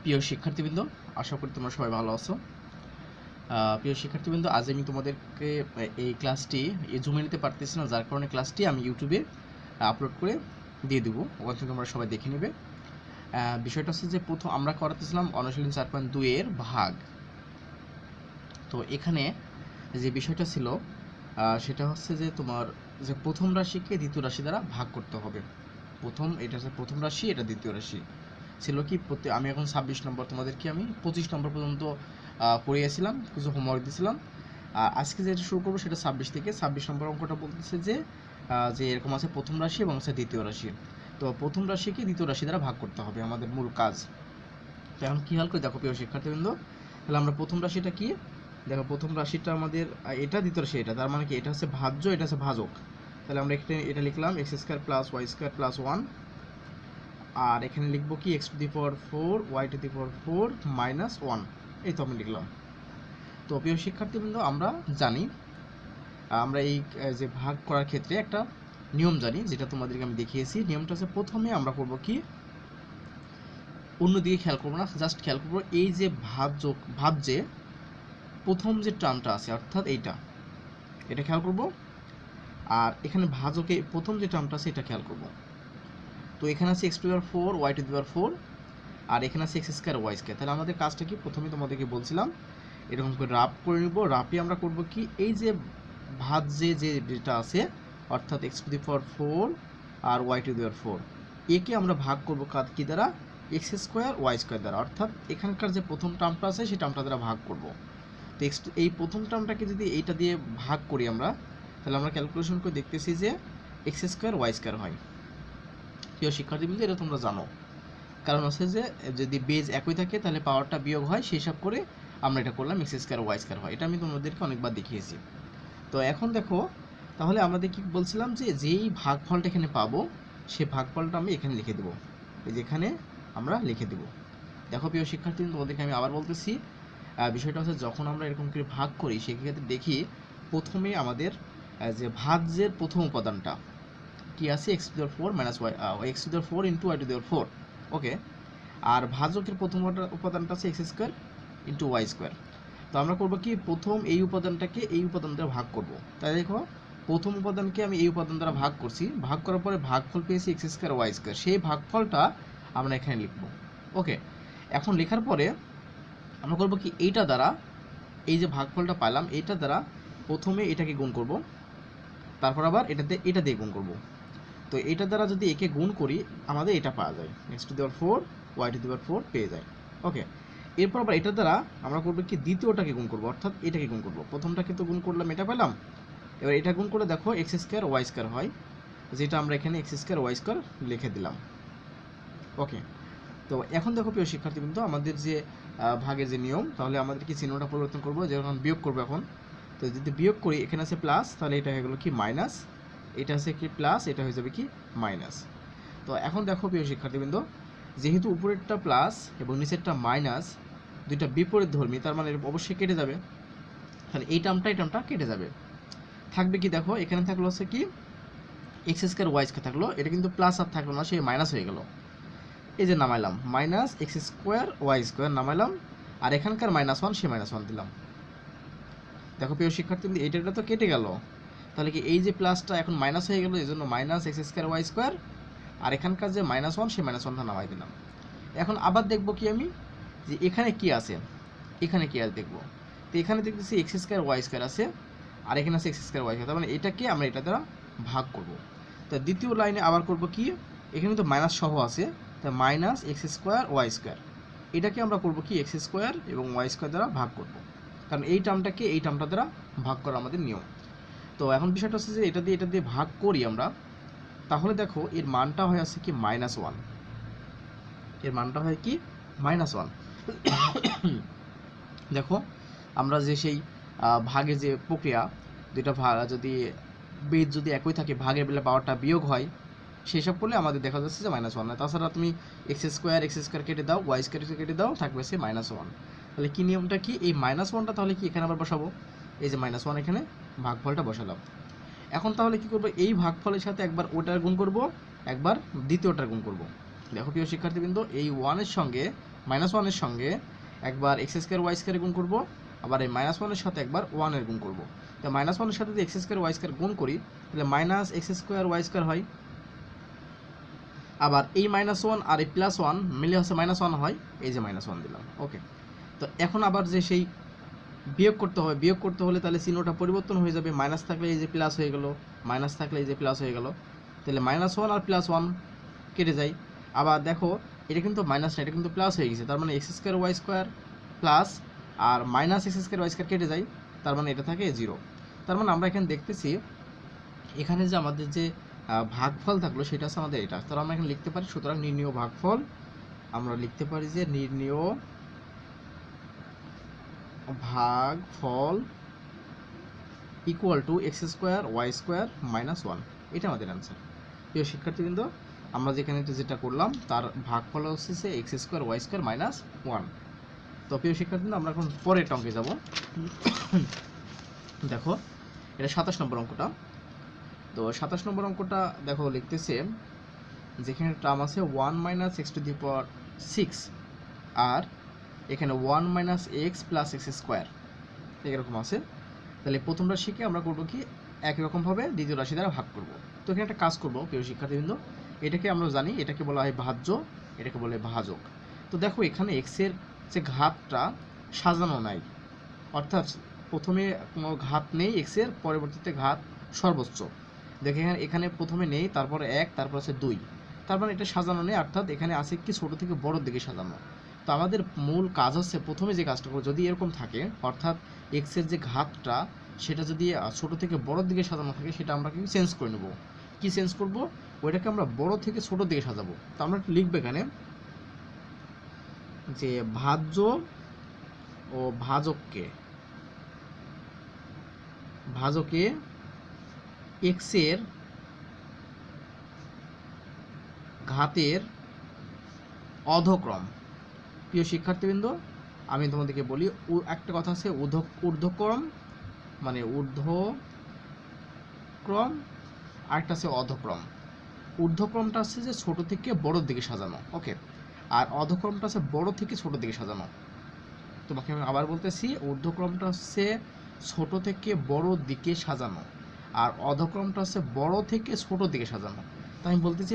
প্রিয় শিক্ষার্থীবৃন্দ, আশা করি তোমরা সবাই ভালো আছো। প্রিয় শিক্ষার্থীবৃন্দ, আজ আমি তোমাদেরকে এই ক্লাসটি জুমে নিতে পারতেছি না, যার কারণে ক্লাসটি আমি ইউটিউবে আপলোড করে দিয়ে দেবো, ওখান থেকে তোমরা সবাই দেখে নেবে। বিষয়টা হচ্ছে যে প্রথম আমরা করাতেছিলাম অনুশীলনী 4.2 এর ভাগ। তো এখানে যে বিষয়টা ছিল সেটা হচ্ছে যে তোমার যে প্রথম রাশিকে দ্বিতীয় রাশি দ্বারা ভাগ করতে হবে। এটা হচ্ছে প্রথম রাশি, এটা দ্বিতীয় রাশি ছিল কি আমি এখন 26 নম্বর, তোমাদেরকে আমি 25 নম্বর পর্যন্ত পড়িয়েছিলাম, কিছু হোমওয়ার্ক দিয়েছিলাম। আর আজকে যেটা শুরু করবো সেটা 26 থেকে। 26 নম্বর অঙ্কটা বলতেছে যে এরকম আছে প্রথম রাশি এবং আছে দ্বিতীয় রাশি। তো প্রথম রাশিকে দ্বিতীয় রাশি দ্বারা ভাগ করতে হবে আমাদের মূল কাজ। তো এখন কী হাল করে দেখো প্রিয় শিক্ষার্থীবৃন্দ, তাহলে আমরা প্রথম রাশিটা কি দেখো, প্রথম রাশিটা আমাদের এটা, দ্বিতীয় রাশি এটা, তার মানে কি এটা হচ্ছে ভাজ্য, এটা হচ্ছে ভাজক। তাহলে আমরা এটা লিখলাম x square plus y square plus 1, আর এখানে লিখবো কি x to the power 4 y to the power 4 minus 1। এই তো আমি লিখলাম। তো প্রিয় শিক্ষার্থীবৃন্দ, আমরা জানি আমরা এই যে ভাগ করার ক্ষেত্রে একটা নিয়ম জানি, যেটা তোমাদেরকে আমি দেখিয়েছি। নিয়মটা হচ্ছে প্রথমে আমরা করব কি, অন্যদিকে খেয়াল করবো না, জাস্ট খেয়াল করবো এই যে ভাজ্যে প্রথম যে টার্মটা আছে, অর্থাৎ এটা খেয়াল করব, আর এখানে ভাজকে প্রথম যে টার্মটা আছে এটা খেয়াল করব। তো এখানে আছে x to the power 4 y to the power 4, আর এখানে আছে এক্স স্কোয়ার ওয়াই স্কোয়ার। তাহলে আমাদের কাজটা কি, প্রথমে তোমাদেরকে বলছিলাম এরকম করে রাফ করে নিব। রাফে আমরা করব কি, এই যে যেটা আছে, অর্থাৎ এক্স টু দি পাওয়ার 4 আর ওয়াই টু দি পাওয়ার 4, একে আমরা ভাগ করব কি দ্বারা, এক্স স্কোয়ার ওয়াই স্কোয়ার দ্বারা। অর্থাৎ এখানকার যে প্রথম টার্মটা আছে সেই টার্মটা দ্বারা ভাগ করব। তো এই প্রথম টার্মটাকে যদি এইটা দিয়ে ভাগ করি আমরা, তাহলে আমরা ক্যালকুলেশন করে দেখতেছি যে এক্স স্কোয়ার ওয়াই স্কোয়ার হয়। প্রিয় শিক্ষার্থীবৃন্দ, এটা তোমরা জানো, কারণ হচ্ছে যে যদি বেজ একই থাকে তাহলে পাওয়ারটা বিয়োগ হয়, সেই হিসাব করে আমরা এটা করলাম, এক্স স্কোয়ার ওয়াই স্কোয়ার হয়। এটা আমি তোমাদেরকে অনেকবার দেখিয়েছি। তো এখন দেখো, তাহলে আমাদের কি বলছিলাম যে যেই ভাগফলটা এখানে পাবো সেই ভাগফলটা আমি এখানে লিখে দেবো, এই যেখানে আমরা লিখে দেবো। দেখো প্রিয় শিক্ষার্থী, তোমাদেরকে আমি আবার বলতেছি, বিষয়টা হচ্ছে যখন আমরা এরকম করে ভাগ করি সেক্ষেত্রে দেখি প্রথমে আমাদের যে ভাজ্যের প্রথম উপাদানটা কি আছে, x to the power 4 minus y, x to the power 4 into y to the power 4। Okay, আর ভাজকের প্রথম উপাদানটা আছে x square into y square. তো আমরা করবো কি, প্রথম এই উপাদানটাকে এই উপাদান দ্বারা ভাগ করব। তাই দেখো, প্রথম উপাদানকে আমি এই উপাদান দ্বারা ভাগ করছি, ভাগ করার পরে ভাগফল পেয়েছি এক্স স্কোয়ার ওয়াই স্কোয়ার, সেই ভাগফলটা আমরা এখানে লিখবো। ওকে, এখন লেখার পরে আমরা করবো কি, এইটা দ্বারা এই যে ভাগফলটা পাইলাম এইটা দ্বারা প্রথমে এটাকে গুণ করব, তারপর আবার এটা দিয়ে গুণ করব। তো এটা দ্বারা যদি একে গুণ করি আমাদের এটা পাওয়া যায়, x to the power 4 y to the power 4 পেয়ে যায়। ওকে, এরপর আবার এটা দ্বারা আমরা করবো কি, দ্বিতীয়টাকে গুণ করবো, অর্থাৎ এটাকে গুণ করবো। প্রথমটাকে তো গুণ করলাম, এটা পেলাম, এবার এটা গুণ করে দেখো এক্স স্কোয়ার ওয়াই স্কোয়ার হয়, যেটা আমরা এখানে এক্স স্কোয়ার ওয়াই স্কোয়ার লিখে দিলাম। ওকে, তো এখন দেখো প্রিয় শিক্ষার্থীবৃন্দ, আমাদের যে ভাগের যে নিয়ম, তাহলে আমাদের কি চিহ্নটা পরিবর্তন করবো, যখন বিয়োগ করবো এখন। তো যদি বিয়োগ করি, এখানে আছে প্লাস, তাহলে এটা হয়ে গেলো কি মাইনাস, এটা আছে কি প্লাস, এটা হয়ে যাবে কি মাইনাস। তো এখন দেখো প্রিয় শিক্ষার্থীবৃন্দ, যেহেতু উপরেরটা প্লাস এবং নিচেরটা মাইনাস, দুইটা বিপরীত ধর্মী, তার মানে অবশ্যই কেটে যাবে। তাহলে এই টার্মটা কেটে যাবে, থাকবে কি দেখো, এখানে থাকলো হচ্ছে কি এক্স স্কোয়ার ওয়াই স্কোয়ার থাকলো, এটা কিন্তু প্লাস আর থাকলো না, সে মাইনাস হয়ে গেল। এই যে নামাইলাম minus x square y square নামাইলাম, আর এখানকার -1 সে -1 দিলাম। দেখো প্রিয় শিক্ষার্থী, এইটা তো কেটে গেল, তাহলে কি এই যে প্লাসটা এখন মাইনাস হয়ে গেল, এই জন্য minus x square y square, আর এখানকার যে -1 সে -1টা নামাই দিলাম। এখন আবার দেখবো কি আমি, যে এখানে কি আছে, এখানে কি আছে দেখবো। তো এখানে দেখতেছি এক্স স্কোয়ার ওয়াই স্কোয়ার আছে, আর এখানে আছে এক্স স্কোয়ার ওয়াই স্কোয়ার, তার মানে এটাকে আমরা এটা দ্বারা ভাগ করব। তো দ্বিতীয় লাইনে আবার করব কি, এখানে তো মাইনাস সহ আছে, তা minus x square y square, এটাকে আমরা করব কি এক্স স্কোয়ার এবং ওয়াই স্কোয়ার দ্বারা ভাগ করব, কারণ এই টার্মটাকে এই টার্মটা দ্বারা ভাগ করা আমাদের নিয়ম। তো এখন বিষয়টা হচ্ছে যে এটা দিয়ে ভাগ করি আমরা, তাহলে দেখো এর মানটা হয়ে আছে কি -1, এর মানটা হয় কি -1। দেখো আমরা যে সেই ভাগের যে প্রক্রিয়া, দুইটা ভাগ যদি বেজ যদি একই থাকে, ভাগের বেলা পাওয়ারটা বিয়োগ হয়, সেসব করলে আমাদের দেখা যাচ্ছে যে -1 নয়। তাছাড়া তুমি এক্স স্কোয়ার কেটে দাও, ওয়াই স্কোয়ার কেটে দাও, থাকবে সে -1। তাহলে কি নিয়মটা কি, এই -1টা তাহলে কি এখানে আবার বসাবো, এই যে -1 এখানে ভাগফলটা বসালাম। এখন তাহলে কি করবো, এই ভাগফলের সাথে একবার ওটার গুণ করব, একবার দ্বিতীয়টার গুণ করব। দেখো প্রিয় শিক্ষার্থীবৃন্দ, এই 1 এর সঙ্গে -1 এর সঙ্গে একবার এক্স স্কোয়ার ওয়াই স্কোয়ার গুণ করবো, আবার এই -1 এর সাথে একবার 1 এর গুণ করবো। তো -1 এর সাথে যদি এক্স স্কোয়ার ওয়াই স্কোয়ার গুণ করি তাহলে -x স্কোয়ার ওয়াই স্কোয়ার হয়। আবার এই -1 আর এই +1 মিলে হচ্ছে -1 হয়, এই যে -1 দিলাম। ওকে, তো এখন আবার যে সেই বিয়োগ করতে হবে, বিয়োগ করতে হলে তাহলে চিহ্নটা পরিবর্তন হয়ে যাবে, মাইনাস থাকলে এই যে প্লাস হয়ে গেল, মাইনাস থাকলে এই যে প্লাস হয়ে গেল, তাহলে -1 আর +1 কেটে যায়। আবার দেখো এটা কিন্তু মাইনাস না, এটা কিন্তু প্লাস হয়ে গেছে, তার মানে x square y square plus আর -x স্কোয়ার ওয়াই স্কোয়ার কেটে যায়, তার মানে এটা থাকে 0। তার মানে আমরা এখানে দেখতেছি এখানে যে আমাদের যে ভাগফল থাকলো সেটা হচ্ছে আমাদের এটা। তাহলে আমরা এখানে লিখতে পারি, সুতরাং নির্ণীয় ভাগফল আমরা লিখতে পারি যে নির্ণীয় ভাগফল equal to x square y square -1। এটা আমাদের অ্যান্সার। প্রিয় শিক্ষার্থীবৃন্দ, আমরা যেখানে যেটা করলাম তার ভাগফল হচ্ছে এক্স স্কোয়ার ওয়াই স্কোয়ার -1। তো প্রিয় শিক্ষার্থীবৃন্দ, আমরা এখন পরের অঙ্কে যাব। দেখো এটা 27 নম্বর অঙ্কটা। তো 27 নম্বর অঙ্কটা দেখো লিখতেছে যেখানে টার্ম আছে 1 - x⁶ আর এখানে 1 - x + x স্কোয়ার এরকম আছে। তাহলে প্রথম রাশিকে আমরা করবো কি একই রকমভাবে দ্বিতীয় রাশি দ্বারা ভাগ করব। তো এখানে একটা কাজ করবো প্রিয় শিক্ষার্থীবৃন্দ, এটাকে আমরা জানি এটাকে বলা হয় ভাজ্য, এটাকে বলে ভাজক। তো দেখো এখানে এক্সের যে ঘাতটা সাজানো নাই, অর্থাৎ প্রথমে কোনো ঘাত নেই এক্সের, পরবর্তীতে ঘাত সর্বোচ্চ। দেখো এখানে প্রথমে নেই, তারপর 1, তারপর আছে 2, তারপর এটা সাজানো নেই, অর্থাৎ এখানে আছে কি ছোট থেকে বড়র দিকে সাজানো। তো আমাদের মূল কাজ হচ্ছে প্রথমে যে কাজটা করবো, যদি এরকম থাকে অর্থাৎ এক্সের যে ঘাতটা সেটা যদি ছোট থেকে বড়র দিকে সাজানো থাকে সেটা আমরা কি চেঞ্জ করে নেব। কি চেঞ্জ করব? ওইটাকে আমরা বড় থেকে ছোট দিকে সাজাবো। তো আমরা লিখবো এখানে যে ভাজ্য ও ভাজকে এক্সের ঘাতের অধক্রম। প্রিয় শিক্ষার্থীবৃন্দ, আমি তোমাদেরকে বলি একটা কথা আছে ঊর্ধ্বক্রম মানে ঊর্ধ্বক্রম, আরেকটা আছে অধক্রম। ঊর্ধ্বক্রমটা আছে যে ছোট থেকে বড়র দিকে সাজানো, ওকে, আর অধক্রমটা আছে বড় থেকে ছোট দিকে সাজানো। তোমাকে আমি আবার বলতেছি, ঊর্ধ্বক্রমটা হচ্ছে ছোট থেকে বড় দিকে সাজানো আর অধক্রমটা হচ্ছে বড় থেকে ছোট দিকে সাজানো। তাই আমি বলতেছি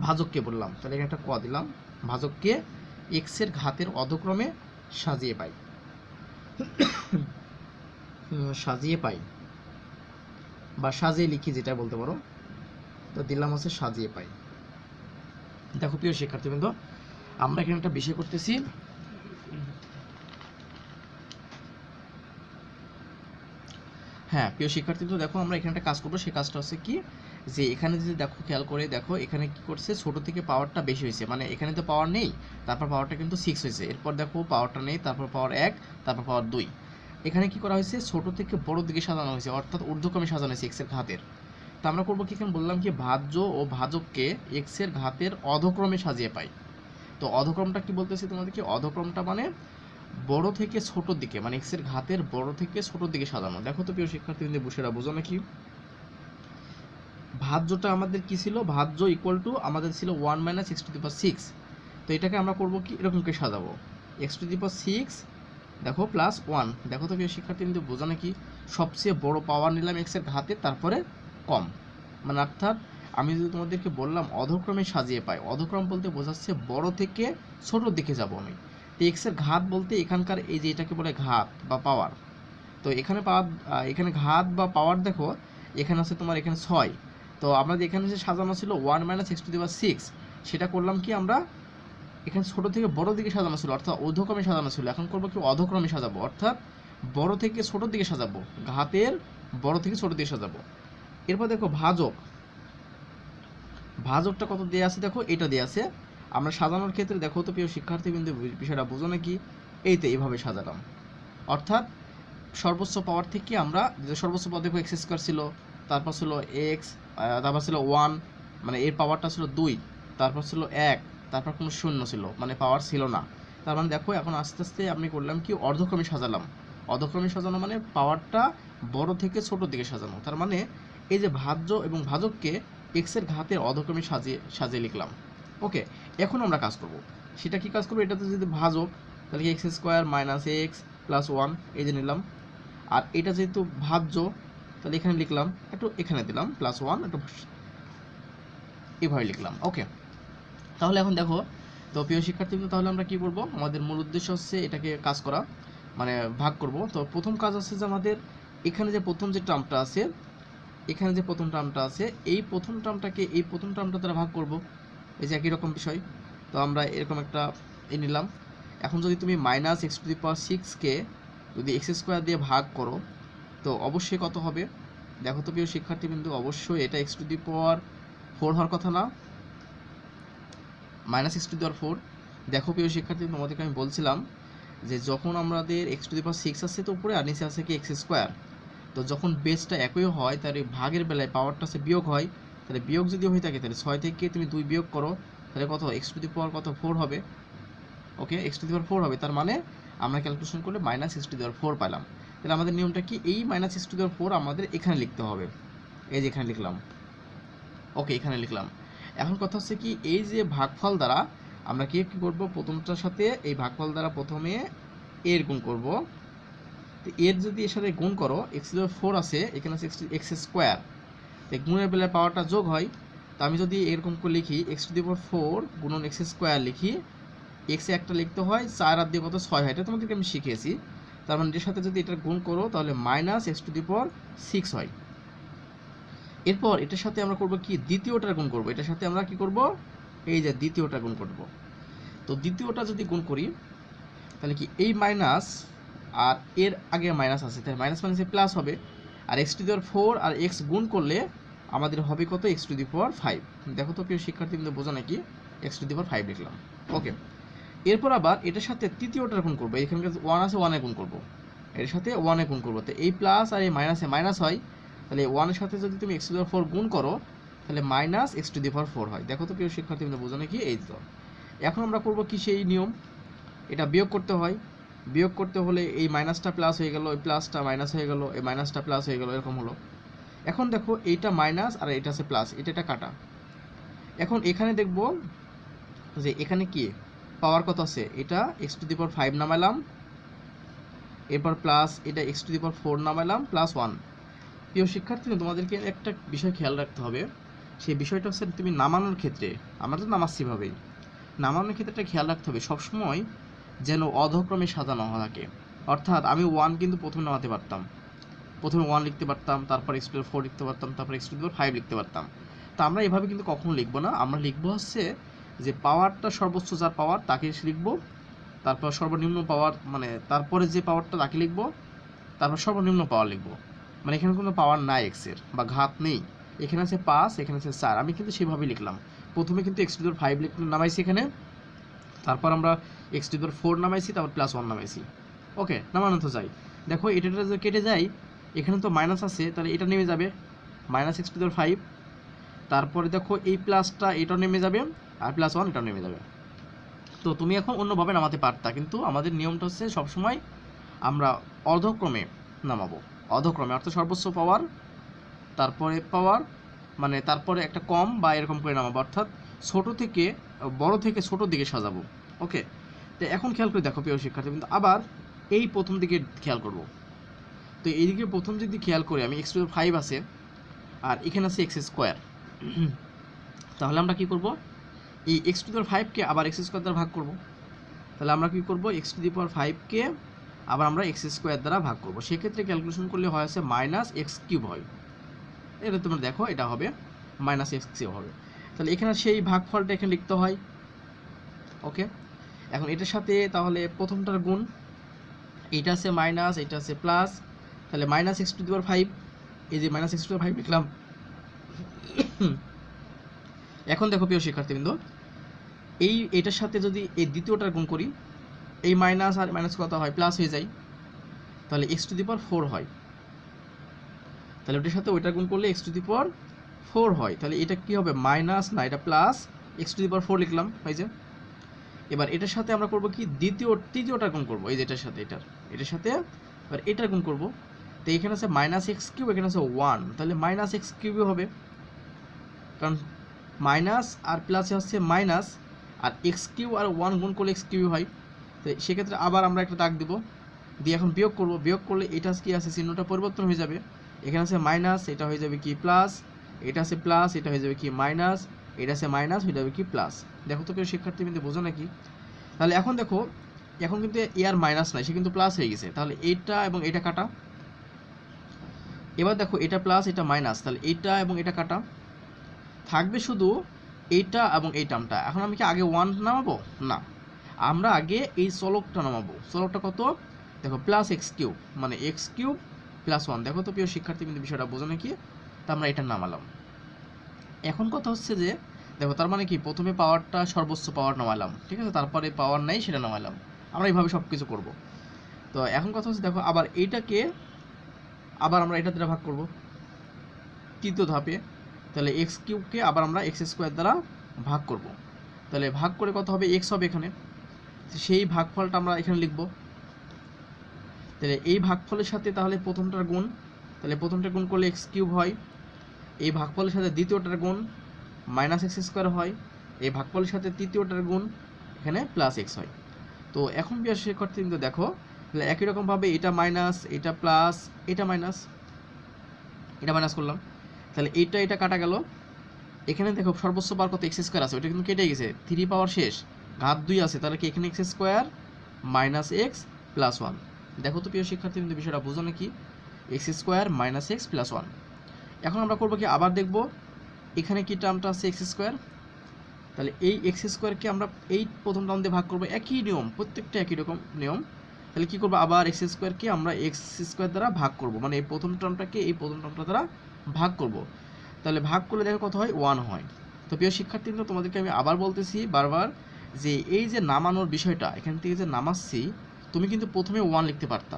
ভাজককে বললাম, তাহলে এখানে একটা ক দিলাম, ভাজককে এক্সের ঘাতের অধক্রমে সাজিয়ে পাই বা সাজিয়ে লিখি, যেটা বলতে পারো। তো দিলাম হচ্ছে সাজিয়ে পাই। দেখো প্রিয় শিক্ষার্থীবৃন্দ, আমরা এখানে একটা বিষয় করতেছি, হ্যাঁ প্রিয় শিক্ষার্থীবৃন্দ, দেখো আমরা এখানে একটা কাজ করবো। সেই কাজটা হচ্ছে কি, যে এখানে যদি দেখো খেয়াল করে দেখো এখানে কি করছে, ছোট থেকে পাওয়ারটা বেশি হয়েছে, মানে এখানে তো পাওয়ার নেই, তারপর পাওয়ারটা কিন্তু 6 হয়েছে, এরপর দেখো পাওয়ারটা নেই, তারপর পাওয়ার 1, তারপর পাওয়ার 2। এখানে কি করা হয়েছে, ছোট থেকে বড় দিকে সাজানো হয়েছে, অর্থাৎ ঊর্ধ্বক্রমে সাজানো হয়েছে এক্সের ঘাতের। তো আমরা করবো কি, এখানে বললাম কি ভাজ্য ও ভাজককে এক্সের ঘাতের অধক্রমে সাজিয়ে পাই। তো অধক্রমটা কি বলতেছি তোমাদেরকে, অধক্রমটা মানে বড় থেকে ছোট দিকে, মানে এক্সের ঘাতের বড় থেকে ছোট দিকে সাজানো। দেখো তো প্রিয় শিক্ষার্থীদের বুঝেরা বোঝো নাকি, ভাজ্যটা আমাদের কি ছিল, ভাজ্য ইকুয়াল টু আমাদের ছিল 1 - x⁶। তো এটাকে আমরা করব কি, এরকমকে সাজাবো x⁶, দেখো +1। দেখো তো প্রিয় শিক্ষার্থীদের বোঝো নাকি, সবচেয়ে বড় পাওয়ার নিলাম এক্সের ঘাতে, তারপরে কম, মানে অর্থাৎ আমি যদি তোমাদেরকে বললাম অধক্রমে সাজিয়ে পাই, অধক্রম বলতে বোঝাচ্ছে বড় থেকে ছোট দিকে যাব আমি। তো এক্সের ঘাত বলতে এখানকার এই যে এটাকে বলে ঘাত বা পাওয়ার। তো এখানে ঘাত বা পাওয়ার দেখো এখানে আছে তোমার এখানে 6। তো আমরা এখানে যে সাজানো ছিল 1 - x⁶, সেটা করলাম কি আমরা এখানে ছোট থেকে বড় দিকে সাজানো ছিল, অর্থাৎ ঊর্ধ্বক্রমে সাজানো ছিল। এখন করবো কি অধক্রমে সাজাবো, অর্থাৎ বড় থেকে ছোট দিকে সাজাবো, ঘাতের বড় থেকে ছোট দিকে সাজাবো। এরপর দেখো ভাজকটা কত দেওয়া আছে, দেখো এটা দেওয়া আছে। আমরা সাজানোর ক্ষেত্রে দেখো তো প্রিয় শিক্ষার্থীবৃন্দ বিষয়টা বোঝো নাকি, এইভাবে সাজালাম, অর্থাৎ সর্বোচ্চ পাওয়ার থেকে আমরা যে সর্বোচ্চ পাওয়ার দেখো এক্স স্কোয়ার ছিল, তারপর ছিল এক্স, তারপর ছিল 1, মানে এর পাওয়ারটা ছিল 2, তারপর ছিল 1, তারপর কোনো শূন্য ছিল, মানে পাওয়ার ছিল না। তার মানে দেখো এখন আস্তে আস্তে আমি করলাম কি অর্ধক্রমে সাজালাম। অর্ধক্রমে সাজানো মানে পাওয়ারটা বড় থেকে ছোট দিকে সাজানো। তার মানে এই যে ভাজ্য এবং ভাজককে এক্সের ঘাতের অধক্রমে সাজিয়ে লিখলাম। ওকে, এখন আমরা কাজ করব, সেটা কি কাজ করবো, এটাতে যদি ভাজক তাহলে কি x square minus x plus one এই যে নিলাম, আর এটা যেহেতু ভাজ্য তাহলে এখানে লিখলাম, একটু এখানে দিলাম প্লাস ওয়ান, একটু এভাবে লিখলাম। ওকে, তাহলে এখন দেখো, তো প্রিয় শিক্ষার্থী, তাহলে আমরা কি করব, আমাদের মূল উদ্দেশ্য হচ্ছে এটাকে কাজ করা, মানে ভাগ করব। তো প্রথম কাজ হচ্ছে যে আমাদের এখানে যে প্রথম যে টার্মটা আছে, এখানে যে প্রথম টার্মটা আছে, এই প্রথম টার্মটাকে এই প্রথম টার্মটা দ্বারা ভাগ করব, এই যে একই রকম বিষয়। তো আমরা এরকম একটা নিলাম। এখন যদি তুমি মাইনাস এক্স টু দি পাওয়ার সিক্সকে যদি এক্স স্কোয়ার দিয়ে ভাগ করো, তো অবশ্যই কত হবে, দেখো তো প্রিয় শিক্ষার্থী, কিন্তু অবশ্যই এটা x to the power four হওয়ার কথা না, minus x to the power four. দেখো প্রিয় শিক্ষার্থী, তোমাদেরকে আমি বলছিলাম যে যখন আমাদের x to the power six আছে তো উপরে, আর নিচে আছে কি এক্স স্কোয়ার, তো যখন বেসটা একই হয় তাহলে ভাগের বেলায় পাওয়ারটা সে বিয়োগ হয়, তাহলে বিয়োগ যদি হয়ে থাকে তাহলে 6 থেকে তুমি 2 বিয়োগ করো, তাহলে কত এক্স টু দি পাওয়ার কত 4 হবে। ওকে, এক্স টু দি পাওয়ার 4 হবে, তার মানে আমরা ক্যালকুলেশন করলে minus x to the power 4 পেলাম। তাহলে আমাদের নিয়মটা কি, এই minus x to the power 4 আমাদের এখানে লিখতে হবে, এই যে এখানে লিখলাম। ওকে, এখানে লিখলাম। এখন কথা হচ্ছে কি, এই যে ভাগফল দ্বারা আমরা কি করব, প্রথমটার সাথে এই ভাগফল দ্বারা প্রথমে এর গুণ করব। তো এর যদি এর সাথে গুণ করো, এক্স টু দি পাওয়ার 4 আছে, এখানে আছে এক্স স্কোয়ার, তো গুণের বেলায় পাওয়ারটা যোগ হয়। তো আমি যদি এরকম করে লিখি এক্স টু দি পাওয়ার 4 গুণন এক্স স্কোয়ার লিখি, এক্সে একটা লিখতে হয়, 4 আর দিয়ে কত 6 হয়, এটা তোমাদেরকে আমি শিখিয়েছি। তার মানে এর সাথে যদি এটা গুণ করো তাহলে মাইনাস এক্স টু দি পাওয়ার 6 হয়। এরপর এটার সাথে আমরা করব কি, দ্বিতীয়টার গুণ করব, এটার সাথে আমরা কি করব, এই যে দ্বিতীয়টা গুণ করব। তো দ্বিতীয়টা যদি গুণ করি তাহলে কি, এই মাইনাস আর এর আগে মাইনাস আছে, তাহলে মাইনাস মাইনাসে প্লাস হবে, আর এক্স টু দি পাওয়ার 4 আর এক্স গুণ করলে আমাদের হবে কত, এক্স টু দি পাওয়ার 5। দেখো তো প্রিয় শিক্ষার্থী, কিন্তু বোঝা নাকি, এক্স টু দি পাওয়ার 5 লিখলাম। ওকে, এরপর আবার এটার সাথে তৃতীয়টার গুণ করবো, এখানকার 1 আছে 1 এ গুণ করবো, এর সাথে 1 এ গুণ করবো, তো এই প্লাস আর এই মাইনাসে মাইনাস হয়, তাহলে 1 এর সাথে যদি তুমি এক্স টু দি পাওয়ার 4 গুণ করো তাহলে minus x to the power 4 হয়। দেখো তো প্রিয় শিক্ষার্থী, কিন্তু বোঝা নাকি, এই তো। এখন আমরা করবো কি, সেই নিয়ম, এটা বিয়োগ করতে হয়, বিয়োগ করতে হলে এই মাইনাসটা প্লাস হয়ে গেল, এই প্লাসটা মাইনাস হয়ে গেল, এই মাইনাসটা প্লাস হয়ে গেল, এরকম হলো। এখন দেখো এইটা মাইনাস আর এটা আছে প্লাস, এটা কাটা। এখন এখানে দেখব যে এখানে কি পাওয়ার কত আছে, এটা এক্স টু দি পাওয়ার 5 নামাইলাম, এরপর প্লাস এটা এক্স টু দি পাওয়ার 4 নামাইলাম প্লাস 1। প্রিয় শিক্ষার্থী, তোমাদেরকে একটা বিষয় খেয়াল রাখতে হবে, সেই বিষয়টা হচ্ছে তুমি নামানোর ক্ষেত্রে, আমরা তো নামাচ্ছি ভাবেই, নামানোর ক্ষেত্রে খেয়াল রাখতে হবে সবসময় যেন অধক্রমে সাজানো থাকে। অর্থাৎ আমি 1 কিন্তু প্রথমে নামাতে পারতাম, প্রথমে 1 লিখতে পারতাম, তারপর এক্স টু দি পাওয়ার 4 লিখতে পারতাম, তারপর এক্স টু দি পাওয়ার 5 লিখতে পারতাম। তা আমরা এভাবে কিন্তু কখনো লিখবো না, আমরা লিখবো হচ্ছে যে পাওয়ারটা সর্বোচ্চ যার পাওয়ার তাকে লিখবো, তারপর সর্বনিম্ন পাওয়ার মানে তারপরে যে পাওয়ারটা তাকে লিখবো, তারপর সর্বনিম্ন পাওয়ার লিখবো। মানে এখানে কোনো পাওয়ার নাই এক্সের বা ঘাত নেই, এখানে আছে 5, এখানে আছে 4, আমি কিন্তু সেভাবেই লিখলাম। প্রথমে কিন্তু এক্স টু দি পাওয়ার 5 নামাইছি এখানে, তারপর আমরা এক্স টু দি পাওয়ার 4 নামাইছি, তারপর প্লাস 1 নামাইছি। ওকে, নামানো তো যাই, দেখো এটা যে কেটে যায়, এখানে তো মাইনাস আছে, তাহলে এটা নেমে যাবে মাইনাস এক্স টু দি পাওয়ার 5, তারপরে দেখো এই প্লাসটা এটাও নেমে যাবে, আর প্লাস 1 এটাও নেমে যাবে। তো তুমি এখন অন্যভাবে নামাতে পারতা, কিন্তু আমাদের নিয়মটা হচ্ছে সবসময় আমরা অর্ধক্রমে নামাবো, অর্ধক্রমে অর্থাৎ সর্বোচ্চ পাওয়ার, তারপরে পাওয়ার মানে তারপরে একটা কম বা এরকম করে নামাবো, অর্থাৎ ছোট থেকে বড় থেকে ছোটোর দিকে সাজাবো। ওকে, তো এখন খেয়াল করে দেখো প্রিয় শিক্ষার্থী, কিন্তু আবার এই প্রথম দিকে খেয়াল করব। তো এইদিকে প্রথম যদি খেয়াল করি, আমি এক্স টু দি পাওয়ার 5 আছে আর এখানে আছে এক্স স্কোয়ার, তাহলে আমরা কি করব, এই এক্স টু দি পাওয়ার 5কে আবার এক্স স্কোয়ার দ্বারা ভাগ করব। তাহলে আমরা কি করব, এক্স টু দি পাওয়ার 5কে আবার আমরা এক্স স্কোয়ার দ্বারা ভাগ করব, সেক্ষেত্রে ক্যালকুলেশন করলে হয় আছে মাইনাস এক্স কিউব হয়, এটা তোমরা দেখো এটা হবে মাইনাস এক্স কিউব হবে। তাহলে এখানে সেই ভাগফলটা এখানে লিখতে হয়। ওকে, এখন এটার সাথে তাহলে প্রথমটার গুণ, এটা আছে মাইনাস, এটা আছে প্লাস, তাহলে মাইনাস এক্স টু দি পাওয়ার 5, এই যে মাইনাস এক্স টু দি পাওয়ার 5 লিখলাম। এখন দেখো প্রিয় শিক্ষার্থীবৃন্দ, এটার সাথে যদি এই দ্বিতীয়টার গুণ করি, এই মাইনাস আর মাইনাস কত হয়, প্লাস হয়ে যায়, তাহলে এক্স টু দি পাওয়ার 4 হয়। তাহলে ওটার সাথে ওইটা গুণ করলে এক্স টু দি পাওয়ার 4 হয়, তাহলে এটা কি হবে, মাইনাস না এটা plus x to the power 4 লিখলাম, এই যে। এবার এটার সাথে আমরা করব কি, তৃতীয়টা গুণ করব, এই যে এটার সাথে এটার সাথে এবার এটার গুণ করব। তো এখানে আছে মাইনাস এক্স কিউব, এখানে আছে 1, তাহলে মাইনাস এক্স কিউবই হবে, কারণ মাইনাস আর প্লাসে হচ্ছে মাইনাস, আর এক্স কিউ আর 1 গুণ করলে এক্স কিউ হয়। তো সেক্ষেত্রে আবার আমরা একটা দাগ দিব, দিয়ে এখন বিয়োগ করব, বিয়োগ করলে এটা কি আছে চিহ্নটা পরিবর্তন হয়ে যাবে, এখানে আছে মাইনাস, এটা হয়ে যাবে কি প্লাস, এটা আছে প্লাস, এটা হয়ে যাবে কি মাইনাস, এটা আছে মাইনাস, হয়ে যাবে কি প্লাস। দেখো তো কেউ শিক্ষার্থী কিন্তু বোঝো নাকি? তাহলে এখন দেখো, এখন কিন্তু এ আর মাইনাস নাই, সে কিন্তু প্লাস হয়ে গেছে, তাহলে এইটা এবং এটা কাটা। এবার দেখো এটা প্লাস এটা মাইনাস, তাহলে এইটা এবং এটা কাটা, থাকবে শুধু এইটা এবং এই টার্মটা। এখন আমি কি আগে 1 নামাবো? না, আমরা আগে এই চলকটা নামাবো। চলকটা কত? দেখো প্লাস এক্স কিউব, মানে এক্স কিউব প্লাস 1। দেখো তো প্রিয় শিক্ষার্থী কিন্তু বিষয়টা বোঝো নাকি? তা আমরা এটা নামালাম। এখন কথা হচ্ছে যে দেখো তার মানে কি, প্রথমে পাওয়ারটা সর্বোচ্চ পাওয়ার নামালাম, ঠিক আছে, তারপরে পাওয়ার নাই সেটা নামালাম, আমরা এইভাবে সব কিছু করবো। তো এখন কথা হচ্ছে দেখো আবার এইটাকে আবার আমরা এটা দ্বারা ভাগ করব তৃতীয় ধাপে, তাহলে এক্স কিউবকে আবার আমরা এক্স স্কোয়ার দ্বারা ভাগ করব। তাহলে ভাগ করে কত হবে? এক্স হবে এখানে, সেই ভাগফলটা আমরা এখানে লিখব। তাহলে এই ভাগফলের সাথে তাহলে প্রথমটার গুণ, তাহলে প্রথমটার গুণ করলে এক্স কিউব হয়, এই ভাগফলের সাথে দ্বিতীয়টার গুণ মাইনাস এক্স স্কোয়ার হয়, এই ভাগফলের সাথে তৃতীয়টার গুণ এখানে প্লাস এক্স হয়। তো এখন প্রিয় শিক্ষার্থী কিন্তু দেখো, তাহলে একই রকমভাবে এটা মাইনাস, এটা প্লাস, এটা মাইনাস, এটা মাইনাস করলাম, তাহলে এইটা এটা কাটা গেল। এখানে দেখো সর্বোচ্চ পাওয়ার কত? এক্স স্কোয়ার আছে, ওইটা কিন্তু কেটে গেছে, 3 পাওয়ার শেষ, ঘাত 2 আছে, তাহলে কি এখানে x square minus x plus 1। দেখো তো প্রিয় শিক্ষার্থী কিন্তু বিষয়টা বোঝো নাকি? X square minus x plus 1। এখন আমরা করবো কি, আবার দেখব এখানে কি টার্মটা আছে এক্স স্কোয়ার, তাহলে এই এক্স স্কোয়ারকে আমরা এই প্রথম টার্ম দিয়ে ভাগ করবো, একই নিয়ম, প্রত্যেকটা একই রকম নিয়ম। তাহলে কি করবো, আবার এক্স স্কোয়ারকে আমরা এক্স স্কোয়ার দ্বারা ভাগ করব, মানে এই প্রথম টার্মটাকে এই প্রথম টার্মটা দ্বারা ভাগ করব। তাহলে ভাগ করলে দেখো কত হয়? 1 হয়। তো প্রিয় শিক্ষার্থী, তোমাদেরকে আমি আবার বলতেছি বারবার, যে এই যে নামানোর বিষয়টা, এখান থেকে যে নামাচ্ছি, তুমি কিন্তু প্রথমে 1 লিখতে পারতা,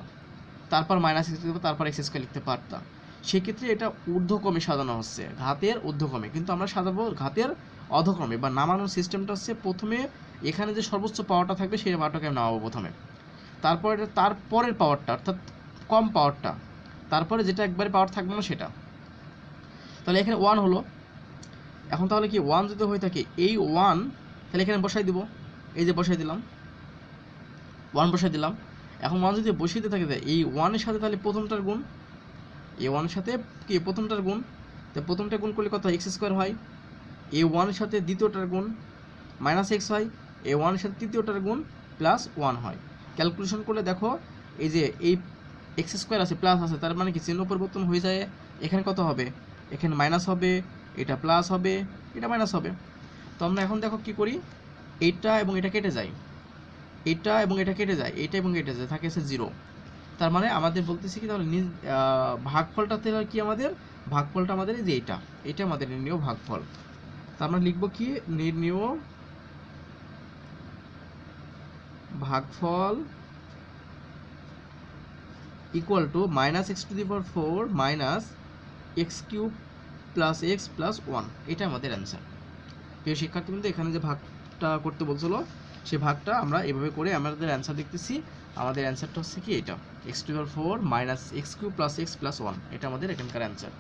তারপর মাইনাস এক্স লিখতে, তারপর এক্স স্কোয়ার লিখতে পারতা। সেক্ষেত্রে এটা ঊর্ধ্বক্রমে সাজানো হচ্ছে, ঘাতের ঊর্ধ্বক্রমে, কিন্তু আমরা সাজাবো ঘাতের অধক্রমে। বা নামানোর সিস্টেমটা হচ্ছে প্রথমে এখানে যে সর্বোচ্চ পাওয়ারটা থাকবে সেই পাওয়ারটাকে আমি নামাবো প্রথমে, তারপরে তারপরের পাওয়ারটা অর্থাৎ কম পাওয়ারটা, তারপরে যেটা একবারে পাওয়ার থাকবে না সেটা। তাহলে এখানে 1 হলো। এখন তাহলে কি 1 যদি হয়ে থাকে, এই 1 তাহলে এখানে বসাই দিব, এই যে বসাই দিলাম, 1 বসাই দিলাম। এখন 1 যদি বসিয়ে থাকে, এই 1 এর সাথে তাহলে প্রথমটার গুণ, এই 1 এর সাথে কি প্রথমটার গুণ, তো প্রথমটা গুণ করলে কত? এক্স স্কোয়ার হয়, এই 1 এর সাথে দ্বিতীয়টার গুণ মাইনাস এক্স হয়, এই 1 এর সাথে তৃতীয়টার গুণ প্লাস 1 হয়। ক্যালকুলেশন করলে দেখো এই যে এই এক্স স্কোয়ার আছে প্লাস আছে, তার মানে কি চিহ্ন পরিবর্তন হয়ে যায়। এখানে কত হবে? এখানে মাইনাস হবে, এটা প্লাস হবে, এটা মাইনাস হবে। তো আমরা এখন দেখো কি করি, এইটা এবং এটা কেটে যায়, এটা এবং এটা কেটে যায়, এটা এবং এটা যায়, থাকে আছে 0। তার মানে আমাদের বলতেছি কি, তাহলে ভাগফলটা তাহলে কি আমাদের? ভাগফলটা আমাদের এই যে এটা আমাদের নির্ণেয় ভাগফল। তা আমরা লিখবো কি, নির্ণেয় ভাগফল equal two minus x to the power 4 minus x cube plus x plus 1। এটা আমাদের অ্যান্সার। প্রিয় শিক্ষার্থী কিন্তু এখানে যে ভাগটা করতে বলছিল, সেই ভাগটা আমরা এভাবে করে আমাদের অ্যান্সার দেখতেছি। আমাদের অ্যান্সারটা হচ্ছে কি এটা, x to the power 4 minus x cube plus x plus 1। এটা আমাদের এখানকার অ্যান্সার।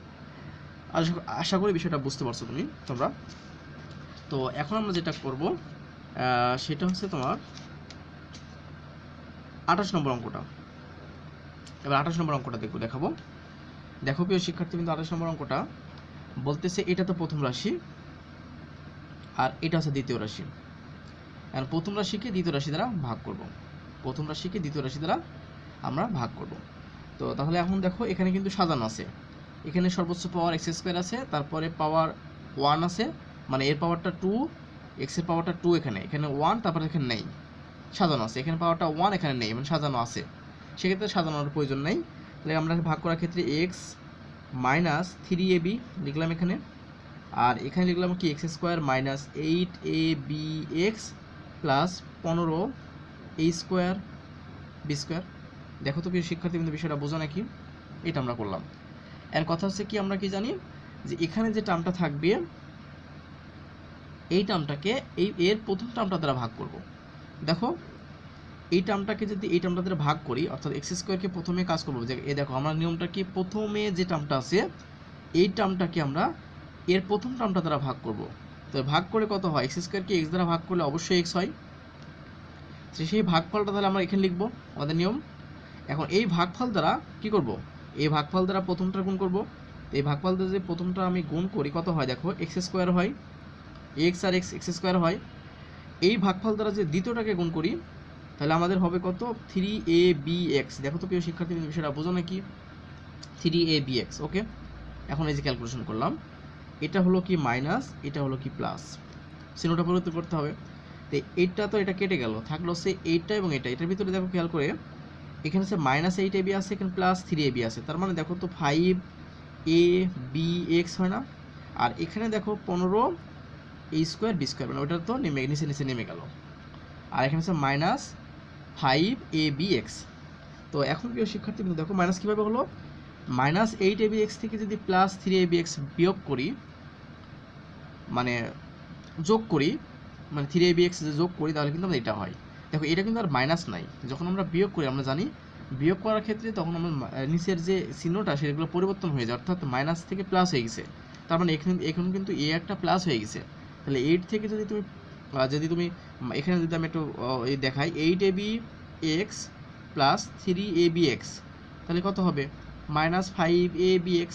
আশা করি বিষয়টা বুঝতে পারছো তোমরা। তো এখন আমরা যেটা করব সেটা হচ্ছে তোমার 28 নম্বর অঙ্কটা। এবার 28 নম্বর অঙ্কটা দেখাবো। দেখো প্রিয় শিক্ষার্থী কিন্তু 28 নম্বর অঙ্কটা বলতেছে, এটা তো প্রথম রাশি আর এটা হচ্ছে দ্বিতীয় রাশি। আর প্রথম রাশিকে দ্বিতীয় রাশি দ্বারা ভাগ করব, প্রথম রাশিকে দ্বিতীয় রাশি দ্বারা আমরা ভাগ করব। তো তাহলে এখন দেখো এখানে কিন্তু সাজানো আছে, এখানে সর্বোচ্চ পাওয়ার এক্স স্কোয়ার আছে, তারপরে পাওয়ার 1 আছে, মানে এর পাওয়ারটা 2, এক্স এর পাওয়ারটা 2, এখানে 1, তারপরে এখানে নেই, সাজানো আছে, এখানে পাওয়ারটা 1, এখানে নেই, মানে সাজানো আছে, সেক্ষেত্রে সাজানোর প্রয়োজন নেই। তাহলে আমরা ভাগ করার ক্ষেত্রে এক্স মাইনাস 3ab লিখলাম এখানে, আর এখানে লিখলাম কি x square minus 8abx plus 15a square b square. দেখো তো প্রিয় শিক্ষার্থী কিন্তু বিষয়টা বোঝো নাকি? এটা আমরা করলাম। এর কথা হচ্ছে কি, আমরা কি জানি যে এখানে যে টার্মটা থাকবে, এই টার্মটাকে এর প্রথম টার্মটা দ্বারা ভাগ করব। দেখো এই টার্মটাকে যদি এই টার্মটা দ্বারা ভাগ করি, অর্থাৎ এক্স স্কোয়ারকে প্রথমে কাজ করবো, যে এই দেখো আমরা নিয়মটা কি, প্রথমে যে টার্মটা আছে এই টার্মটাকে আমরা এর প্রথম টার্মটা দ্বারা ভাগ করব। তো ভাগ করে কত হয়, এক্স স্কোয়ারকে এক্স দ্বারা ভাগ করলে অবশ্যই এক্স হয়। তো সেই ভাগফলটা তাহলে আমরা এখানে লিখবো আমাদের নিয়ম। এখন এই ভাগফল দ্বারা কি করব, এই ভাগফল দ্বারা প্রথমটা গুণ করব। তো এই ভাগফল দ্বারা যে প্রথমটা আমি গুণ করি কত হয় দেখো, এক্স স্কোয়ার হয়, এক্স আর এক্স এক্স স্কোয়ার হয়। এই ভাগফল দ্বারা যে দ্বিতীয়টাকে গুণ করি তাহলে আমাদের হবে কত, 3ab(x). দেখো তো প্রিয় শিক্ষার্থী বিষয়টা বোঝো নাকি, 3ab(x). ওকে, এখন এই যে ক্যালকুলেশন করলাম, এটা হলো কি মাইনাস, এটা হলো কি প্লাস, চিহ্নটা পরিবর্তন করতে হবে। তো এইটা তো এটা কেটে গেল, থাকলো সে এইটা এবং এটা, এটার ভিতরে দেখো খেয়াল করে এখানে সে -8ab আছে, এখানে +3ab আছে, তার মানে দেখো তো 5abx হয় না। আর এখানে দেখো 15a²b² মানে ওটা তো নিচে নিচে নেমে গেল। আর এখানে আছে -5abx। তো এখন প্রিয় শিক্ষার্থী দেখো মাইনাস কীভাবে হলো, -8abx থেকে যদি +3abx বিয়োগ করি, মানে যোগ করি, মানে 3abx যে যোগ করি তাহলে কিন্তু আমরা এটা হয়। দেখো এটা কিন্তু আর মাইনাস নাই, যখন আমরা বিয়োগ করি আমরা জানি বিয়োগ করার ক্ষেত্রে তখন আমরা নিচের যে চিহ্নটা সেগুলো পরিবর্তন হয়ে যায়, অর্থাৎ মাইনাস থেকে প্লাস হয়ে গেছে। তার মানে এখানে কিন্তু এ একটা প্লাস হয়ে গেছে। তাহলে 8 থেকে যদি তুমি এখানে যদি আমি একটু এই দেখাই, 8abx + 3abx তাহলে কত হবে, -5abx,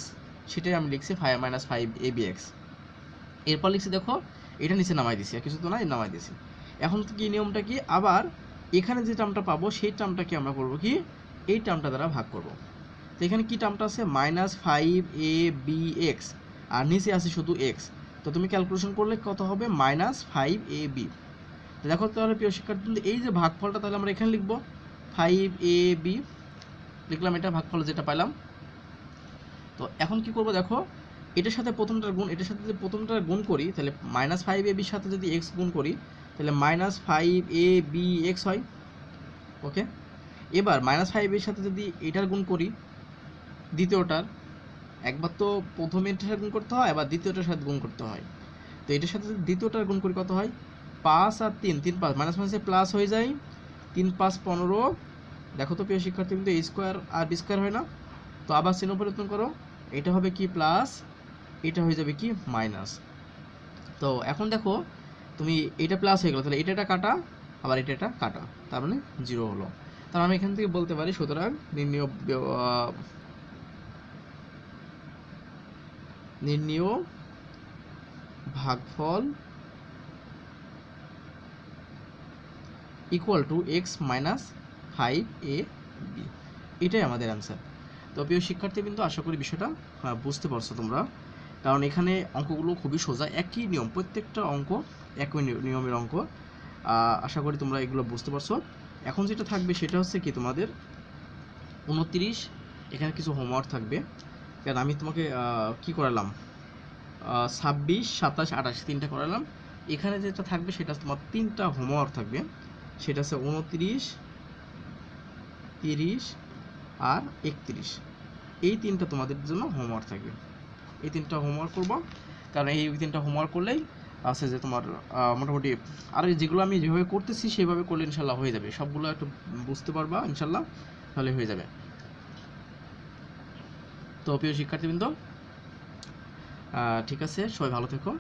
সেটাই আমি লিখছি -5abx। এরপর লিখছি দেখো এটা নিচে নামাই দিছি, আর কিছু তো নাই, নামাই দিছি। এখন কি নিয়মটা কি, আবার এখানে যে টার্মটা পাবো সেই টার্মটাকে আমরা করব কি, এই টার্মটা দ্বারা ভাগ করব। তো এখানে কি টার্মটা আছে, -5abx, আর নিচে আছে শুধু x। তো তুমি ক্যালকুলেশন করলে কত হবে, -5ab। তো দেখো তাহলে প্রিয় শিক্ষার্থী এই যে ভাগফলটা তাহলে আমরা এখানে লিখবো 5ab লিখলাম, এটা ভাগফল যেটা পাইলাম। তো এখন কি করব দেখো, এটার সাথে প্রথমটার গুণ, এটার সাথে যদি প্রথমটার গুণ করি তাহলে -5ab সাথে যদি x গুণ করি তাহলে -5abx হয়। ওকে, এবার -5 এর সাথে যদি এটার গুণ করি দ্বিতীয়টার, একবার তো প্রথমেরটার সাথে গুণ করতে হয়, আবার দ্বিতীয়টার সাথে গুণ করতে হয়। তো এটার সাথে যদি দ্বিতীয়টার গুণ করি কত হয়, 5 আর 3, 3 5, মাইনাসে প্লাস হয়ে যায়, 3 5 15। দেখো তো প্রিয় শিক্ষার্থী কিন্তু a² আর b² হয় না। তো আবার চিহ্ন পরিবর্তন করো, এটা হবে কি প্লাস, এটা হয়ে যাবে কি মাইনাস। তো এখন দেখো তুমি এটা প্লাস হয়ে গেল, তাহলে এটা কাটা, আবার এটা কাটা, তার মানে 0 হলো। তার আমি এখান থেকে বলতে পারি সুতরাং নির্ণেয় ভাগফল ইকুয়াল টু x - 5ab, এটাই আমাদের অ্যান্সার। তো প্রিয় শিক্ষার্থী কিন্তু আশা করি বিষয়টা বুঝতে পারছো তোমরা, কারণ এখানে অঙ্কগুলো খুবই সোজা, একই নিয়ম, প্রত্যেকটা অঙ্ক একই নিয়মের অঙ্ক। আশা করি তোমরা এগুলো বুঝতে পারছো। এখন যেটা থাকবে সেটা হচ্ছে কি, তোমাদের 29 এখানে কিছু হোমওয়ার্ক থাকবে, কারণ আমি তোমাকে কি করালাম, 26 27 28 তিনটা করালাম। এখানে যেটা থাকবে সেটা তোমার 3টা হোমওয়ার্ক থাকবে, সেটা হচ্ছে 29 30 আর 31। এই 3টা তোমাদের জন্য হোমওয়ার্ক থাকবে, এই 3টা হোমওয়ার্ক করবো, কারণ এই 3টা হোমওয়ার্ক করলেই আছে যে তোমার মোটামুটি, আর যেগুলো আমি যেভাবে করতেছি সেভাবে করলে ইনশাল্লাহ হয়ে যাবে, সবগুলো একটু বুঝতে পারবা ইনশাল্লাহ, তাহলে হয়ে যাবে। তো প্রিয় শিক্ষার্থীবৃন্দ ঠিক আছে, সবাই ভালো থেকো।